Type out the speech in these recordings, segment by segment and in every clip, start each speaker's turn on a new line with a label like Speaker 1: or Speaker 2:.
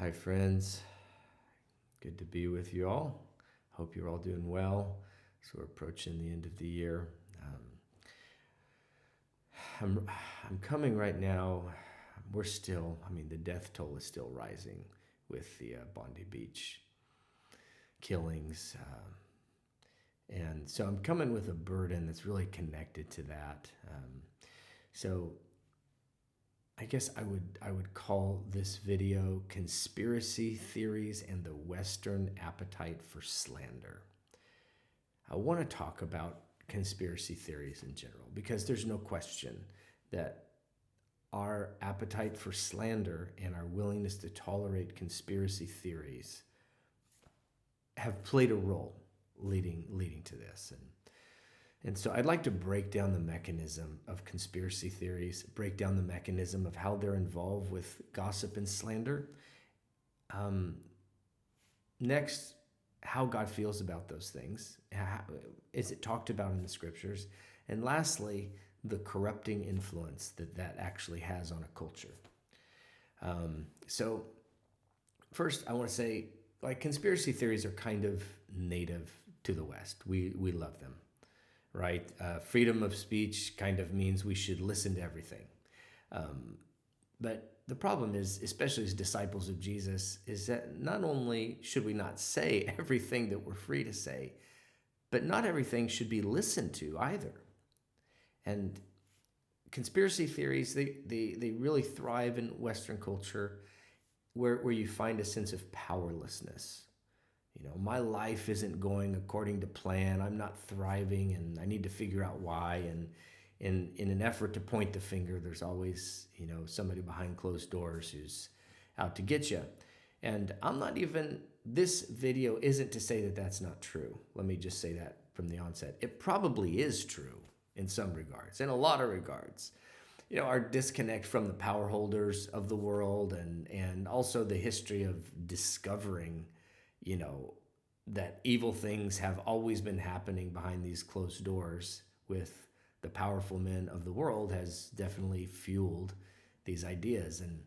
Speaker 1: Hi, friends. Good to be with you all. Hope you're all doing well. So we're approaching the end of the year. I'm coming right now. We're still, the death toll is still rising with the Bondi Beach killings. And so I'm coming with a burden that's really connected to that. So I guess I would call this video Conspiracy Theories and the Western Appetite for Slander. I want to talk about conspiracy theories in general because there's no question that our appetite for slander and our willingness to tolerate conspiracy theories have played a role leading to this. And so I'd like to break down the mechanism of conspiracy theories, break down the mechanism of how they're involved with gossip and slander. Next, how God feels about those things. Is it talked about in the scriptures? And lastly, the corrupting influence that actually has on a culture. So first, I want to say, conspiracy theories are kind of native to the West. We love them. Right? Freedom of speech kind of means we should listen to everything. But the problem is, especially as disciples of Jesus, is that not only should we not say everything that we're free to say, but not everything should be listened to either. And conspiracy theories, they really thrive in Western culture where you find a sense of powerlessness. My life isn't going according to plan. I'm not thriving, and I need to figure out why. And in an effort to point the finger, there's always, somebody behind closed doors who's out to get you. And this video isn't to say that that's not true. Let me just say that from the onset. It probably is true in some regards, in a lot of regards. Our disconnect from the power holders of the world and also the history of discovering that evil things have always been happening behind these closed doors with the powerful men of the world has definitely fueled these ideas. And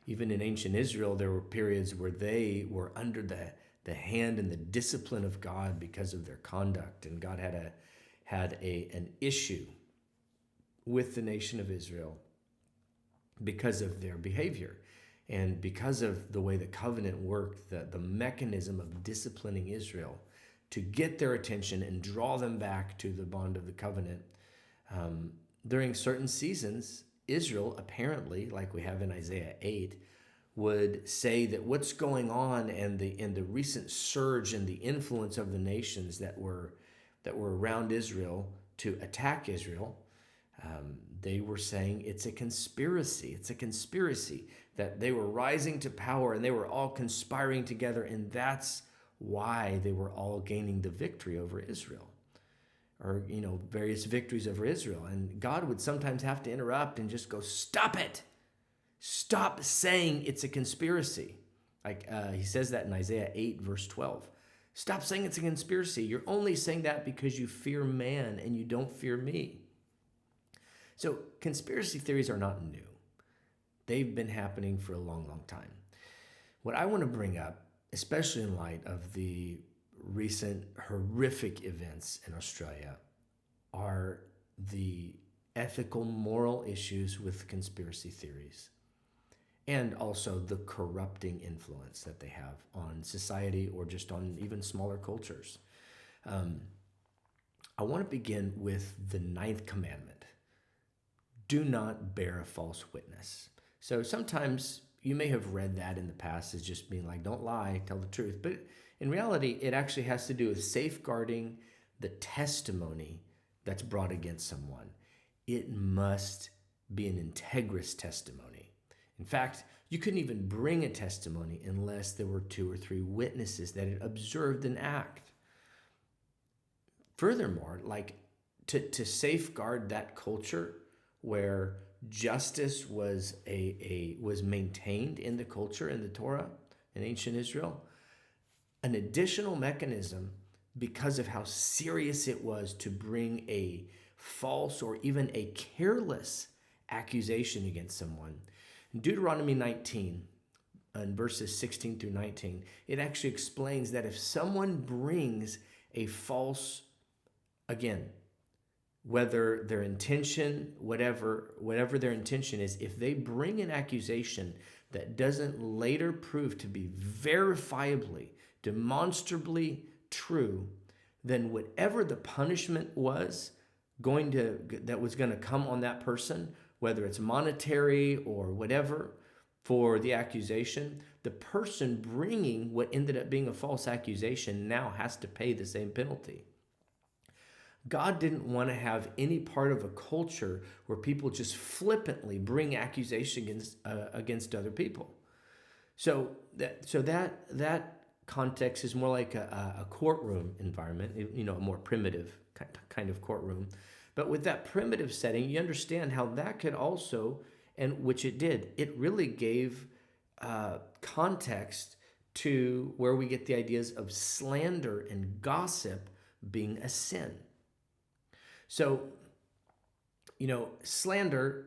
Speaker 1: even in ancient Israel, there were periods where they were under the hand and the discipline of God because of their conduct. And God had an issue with the nation of Israel because of their behavior. And because of the way the covenant worked, the mechanism of disciplining Israel to get their attention and draw them back to the bond of the covenant, during certain seasons, Israel apparently, like we have in Isaiah 8, would say that what's going on and the recent surge in the influence of the nations that were around Israel to attack Israel, they were saying it's a conspiracy. It's a conspiracy that they were rising to power and they were all conspiring together, and that's why they were all gaining the victory over Israel, or various victories over Israel. And God would sometimes have to interrupt and just go, "Stop it! Stop saying it's a conspiracy." He says that in Isaiah 8, verse 12. Stop saying it's a conspiracy. You're only saying that because you fear man and you don't fear me. So conspiracy theories are not new. They've been happening for a long, long time. What I want to bring up, especially in light of the recent horrific events in Australia, are the ethical, moral issues with conspiracy theories, and also the corrupting influence that they have on society or just on even smaller cultures. I want to begin with the 9th commandment. Do not bear a false witness. So sometimes you may have read that in the past as just being like, don't lie, tell the truth. But in reality, it actually has to do with safeguarding the testimony that's brought against someone. It must be an integrous testimony. In fact, you couldn't even bring a testimony unless there were 2 or 3 witnesses that had observed an act. Furthermore, to safeguard that culture where justice was maintained in the culture, in the Torah, in ancient Israel, an additional mechanism, because of how serious it was to bring a false or even a careless accusation against someone. In Deuteronomy 19, in verses 16 through 19, it actually explains that if someone brings a false, again, whether their intention, whatever their intention is, if they bring an accusation that doesn't later prove to be verifiably, demonstrably true, then whatever the punishment was that was going to come on that person, whether it's monetary or whatever for the accusation, the person bringing what ended up being a false accusation now has to pay the same penalty. God didn't want to have any part of a culture where people just flippantly bring accusations against other people. So that context is more like a courtroom environment, a more primitive kind of courtroom. But with that primitive setting, you understand how that could also, and which it did, it really gave context to where we get the ideas of slander and gossip being a sin. So, slander.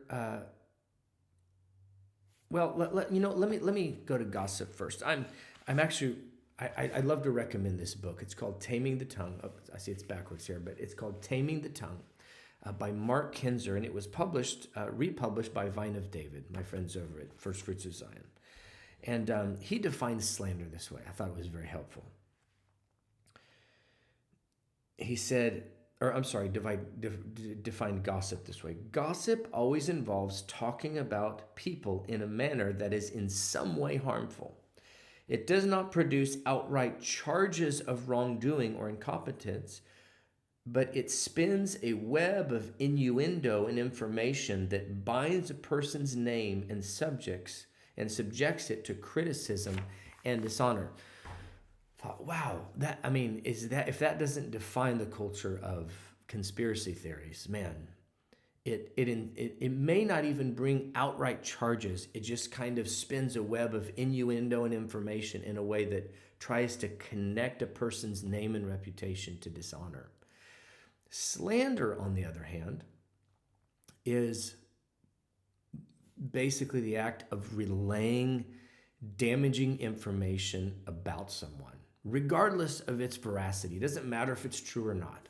Speaker 1: Let me go to gossip first. I'd love to recommend this book. It's called Taming the Tongue. Oh, I see it's backwards here, but it's called Taming the Tongue by Mark Kinzer, and it was republished by Vine of David, my friends over at First Fruits of Zion. And he defines slander this way. I thought it was very helpful. He said, defined gossip this way. Gossip always involves talking about people in a manner that is in some way harmful. It does not produce outright charges of wrongdoing or incompetence, but it spins a web of innuendo and information that binds a person's name and subjects it to criticism and dishonor. Wow, if that doesn't define the culture of conspiracy theories, man, it may not even bring outright charges. It just kind of spins a web of innuendo and information in a way that tries to connect a person's name and reputation to dishonor. Slander, on the other hand, is basically the act of relaying damaging information about someone, regardless of its veracity. It doesn't matter if it's true or not.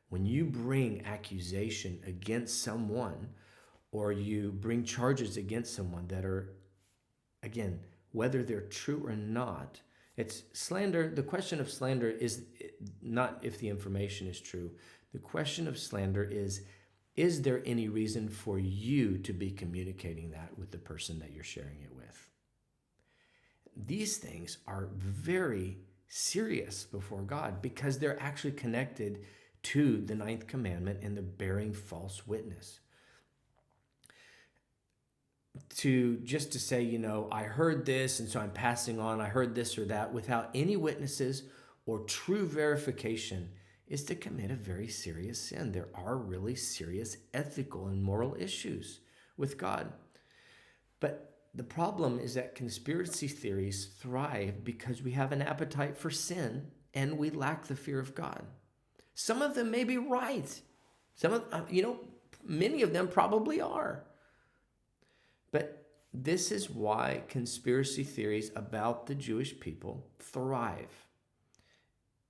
Speaker 1: When you bring accusation against someone, or you bring charges against someone that are, again, whether they're true or not, it's slander. The question of slander is not if the information is true. The question of slander is there any reason for you to be communicating that with the person that you're sharing it with? These things are very serious before God because they're actually connected to the 9th commandment and the bearing false witness. To say, I heard this, and so I'm passing on, I heard this or that, without any witnesses or true verification, is to commit a very serious sin. There are really serious ethical and moral issues with God. But the problem is that conspiracy theories thrive because we have an appetite for sin and we lack the fear of God. Some of them may be right. Many of them probably are. But this is why conspiracy theories about the Jewish people thrive.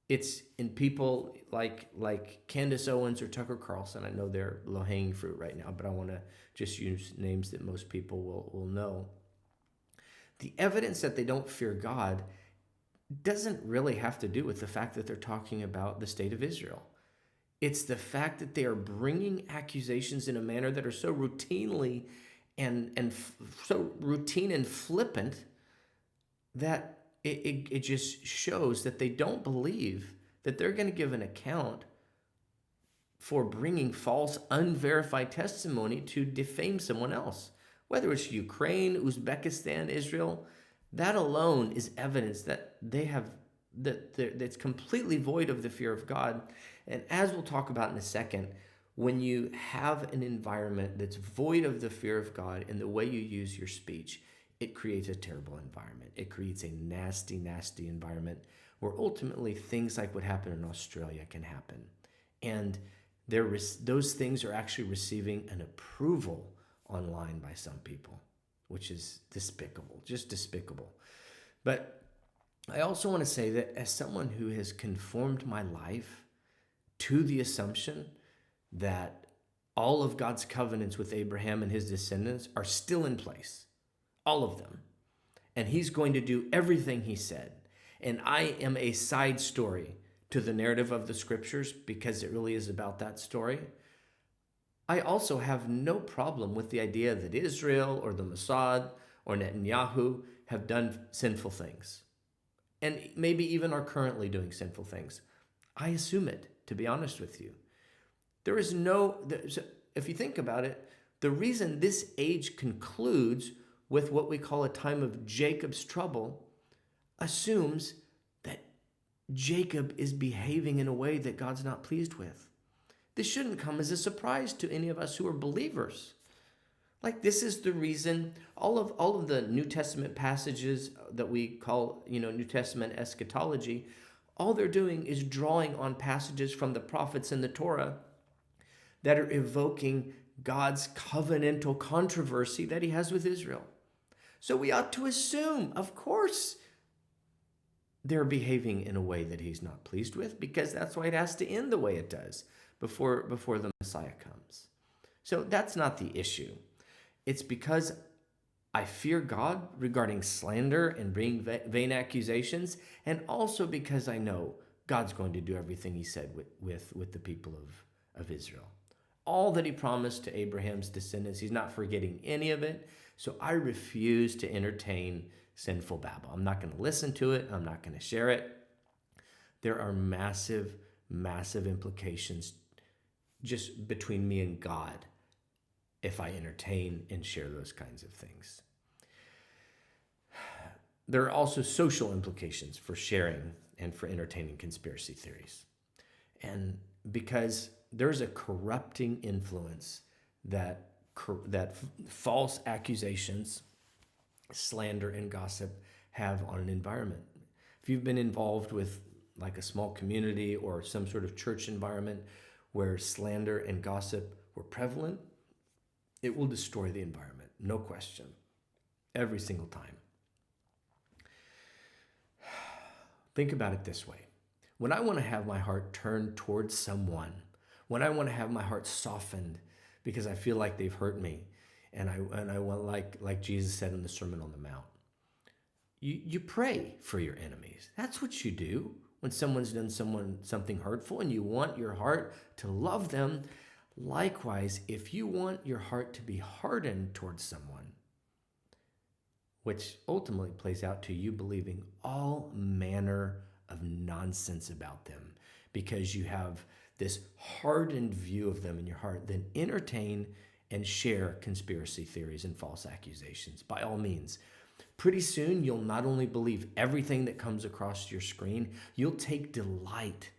Speaker 1: It's in people like Candace Owens or Tucker Carlson. I know they're low-hanging fruit right now, but I want to just use names that most people will know. The evidence that they don't fear God doesn't really have to do with the fact that they're talking about the state of Israel. It's the fact that they are bringing accusations in a manner that are so routinely so routine and flippant that it just shows that they don't believe that they're going to give an account for bringing false, unverified testimony to defame someone else. Whether it's Ukraine, Uzbekistan, Israel, that alone is evidence that that's completely void of the fear of God. And as we'll talk about in a second, when you have an environment that's void of the fear of God in the way you use your speech, it creates a terrible environment. It creates a nasty, nasty environment where ultimately things like what happened in Australia can happen. And those things are actually receiving an approval online by some people. which is despicable, just despicable. But I also want to say that as someone who has conformed my life to the assumption that all of God's covenants with Abraham and his descendants are still in place, all of them, and he's going to do everything he said, and I am a side story to the narrative of the scriptures because it really is about that story, I also have no problem with the idea that Israel or the Mossad or Netanyahu have done sinful things and maybe even are currently doing sinful things. I assume it, to be honest with you. If you think about it, the reason this age concludes with what we call a time of Jacob's trouble assumes that Jacob is behaving in a way that God's not pleased with. This shouldn't come as a surprise to any of us who are believers. Like, this is the reason all of the New Testament passages that we call, New Testament eschatology, all they're doing is drawing on passages from the prophets and the Torah that are evoking God's covenantal controversy that he has with Israel. So we ought to assume, of course, they're behaving in a way that he's not pleased with, because that's why it has to end the way it does before the Messiah comes. So that's not the issue. It's because I fear God regarding slander and bringing vain accusations, and also because I know God's going to do everything he said with the people of Israel. All that he promised to Abraham's descendants, he's not forgetting any of it. So I refuse to entertain sinful babble. I'm not going to listen to it. I'm not going to share it. There are massive, massive implications just between me and God if I entertain and share those kinds of things. There are also social implications for sharing and for entertaining conspiracy theories. And because there's a corrupting influence that false accusations, slander, and gossip have on an environment. If you've been involved with like a small community or some sort of church environment where slander and gossip were prevalent, it will destroy the environment, no question, every single time. Think about it this way. When I want to have my heart turned towards someone, when I want to have my heart softened because I feel like they've hurt me, and I want, like Jesus said in the Sermon on the Mount, you pray for your enemies. That's what you do when someone's done something hurtful and you want your heart to love them. Likewise, if you want your heart to be hardened towards someone, which ultimately plays out to you believing all manner of nonsense about them because you have this hardened view of them in your heart, then entertain and share conspiracy theories and false accusations. By all means. Pretty soon, you'll not only believe everything that comes across your screen, you'll take delight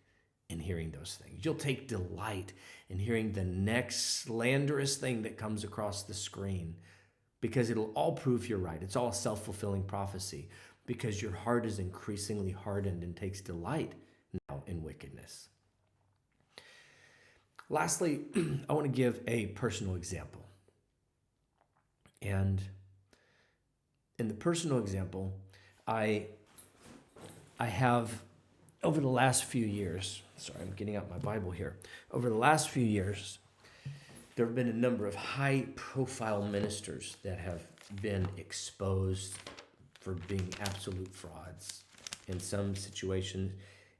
Speaker 1: in hearing those things. You'll take delight in hearing the next slanderous thing that comes across the screen, because it'll all prove you're right. It's all a self-fulfilling prophecy because your heart is increasingly hardened and takes delight now in wickedness. Lastly, I want to give a personal example. And in the personal example, I have, over the last few years, I'm getting out my Bible here. Over the last few years, there have been a number of high-profile ministers that have been exposed for being absolute frauds. In some situations,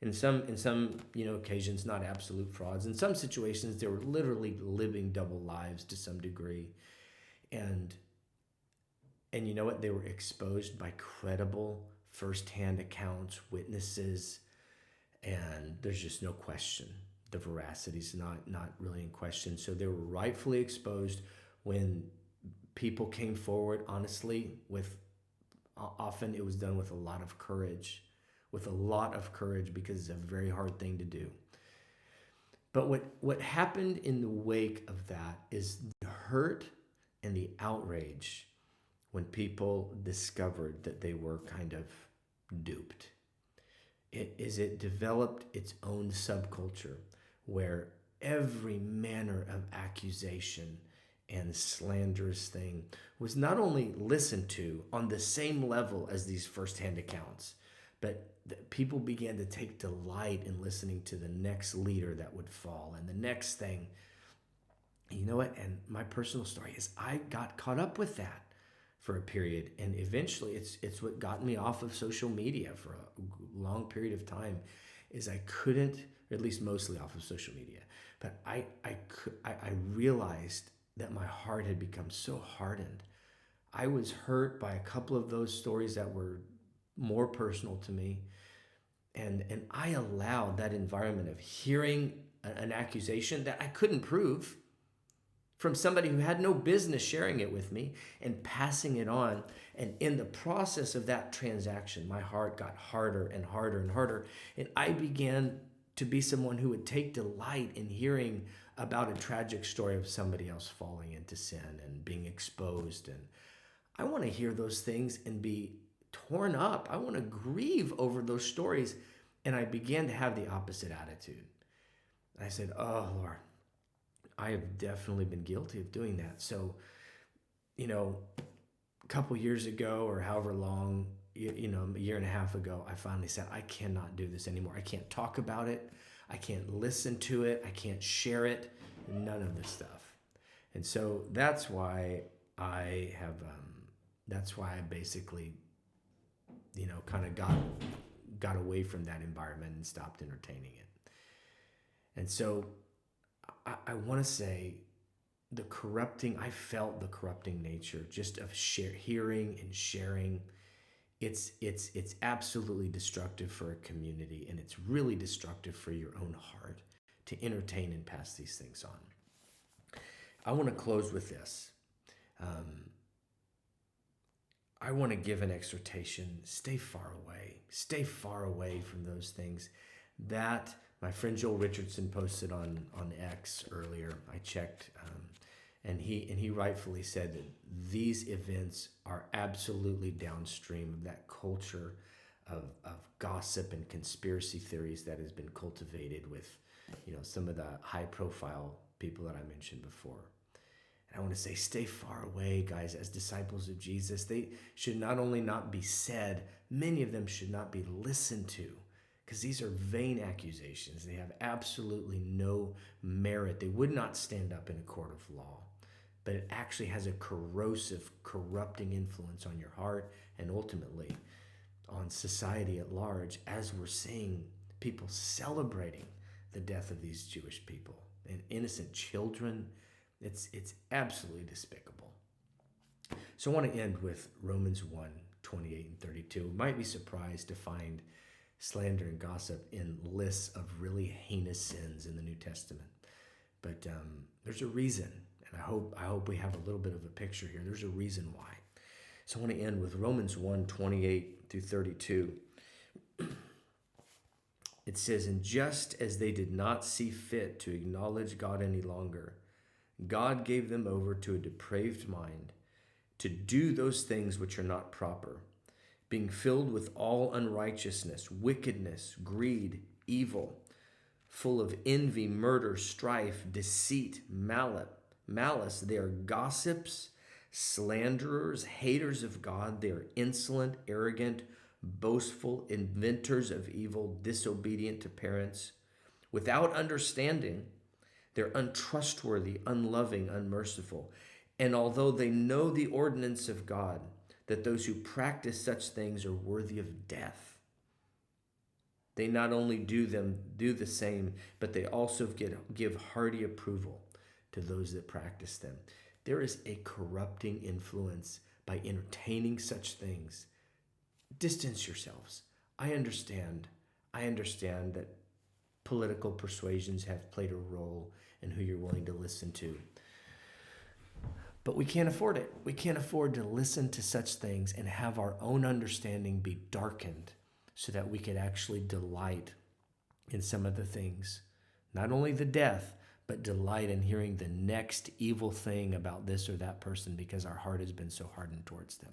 Speaker 1: in some occasions, not absolute frauds. In some situations, they were literally living double lives to some degree, and you know what? They were exposed by credible firsthand accounts, witnesses, and there's just no question. The veracity's not really in question. So they were rightfully exposed when people came forward honestly often it was done with a lot of courage, because it's a very hard thing to do. But what happened in the wake of that is the hurt and the outrage when people discovered that they were kind of duped. It developed its own subculture where every manner of accusation and Slander's thing was not only listened to on the same level as these firsthand accounts, but people began to take delight in listening to the next leader that would fall and the next thing. You know what? And my personal story is I got caught up with that for a period, and eventually it's what got me off of social media for a long period of time. Is I couldn't, or at least mostly off of social media, but I realized that my heart had become so hardened. I was hurt by a couple of those stories that were more personal to me, and I allowed that environment of hearing an accusation that I couldn't prove from somebody who had no business sharing it with me and passing it on. And in the process of that transaction, my heart got harder and harder and harder. And I began to be someone who would take delight in hearing about a tragic story of somebody else falling into sin and being exposed. And I want to hear those things and be torn up. I want to grieve over those stories. And I began to have the opposite attitude. I said, oh, Lord, I have definitely been guilty of doing that. So, a couple years ago or however long, a year and a half ago, I finally said, I cannot do this anymore. I can't talk about it. I can't listen to it. I can't share it. None of this stuff. And so that's why I have, that's why I basically, kind of got away from that environment and stopped entertaining it. And so I want to say I felt the corrupting nature just of hearing and sharing. It's absolutely destructive for a community, and it's really destructive for your own heart to entertain and pass these things on. I want to close with this. I want to give an exhortation. Stay far away. Stay far away from those things that my friend Joel Richardson posted on X earlier. I checked, and he rightfully said that these events are absolutely downstream of that culture of gossip and conspiracy theories that has been cultivated with, some of the high-profile people that I mentioned before. And I want to say, stay far away, guys. As disciples of Jesus, they should not only not be said, many of them should not be listened to. Because these are vain accusations. They have absolutely no merit. They would not stand up in a court of law. But it actually has a corrosive, corrupting influence on your heart and ultimately on society at large, as we're seeing people celebrating the death of these Jewish people and innocent children. It's absolutely despicable. So I want to end with Romans 1:28 and 32. You might be surprised to find slander and gossip in lists of really heinous sins in the New Testament. But there's a reason, and I hope we have a little bit of a picture here. There's a reason why. So I want to end with Romans 1:28 through 32. It says, and just as they did not see fit to acknowledge God any longer, God gave them over to a depraved mind to do those things which are not proper, being filled with all unrighteousness, wickedness, greed, evil, full of envy, murder, strife, deceit, malice. They are gossips, slanderers, haters of God. They are insolent, arrogant, boastful, inventors of evil, disobedient to parents, without understanding. They're untrustworthy, unloving, unmerciful. And although they know the ordinance of God, that those who practice such things are worthy of death, they not only do the same, but they also give hearty approval to those that practice them. There is a corrupting influence by entertaining such things. Distance yourselves. I understand that political persuasions have played a role in who you're willing to listen to. But we can't afford it. We can't afford to listen to such things and have our own understanding be darkened so that we could actually delight in some of the things. Not only the death, but delight in hearing the next evil thing about this or that person because our heart has been so hardened towards them.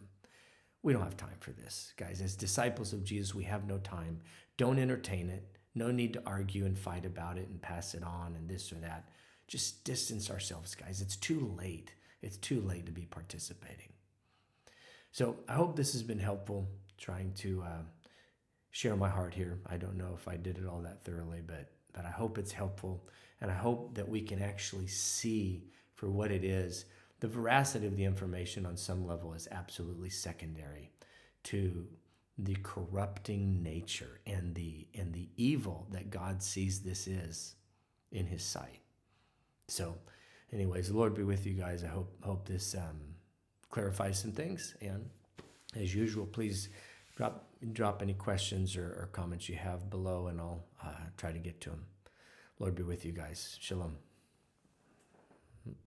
Speaker 1: We don't have time for this, guys. As disciples of Jesus, we have no time. Don't entertain it. No need to argue and fight about it and pass it on and this or that. Just distance ourselves, guys. It's too late. It's too late to be participating. So I hope this has been helpful, trying to share my heart here. I don't know if I did it all that thoroughly, but I hope it's helpful, and I hope that we can actually see for what it is. The veracity of the information on some level is absolutely secondary to the corrupting nature and the evil that God sees this is in his sight. So anyways, the Lord be with you guys. I hope this clarifies some things, and as usual, please drop any questions or comments you have below, and I'll try to get to them. Lord be with you guys. Shalom.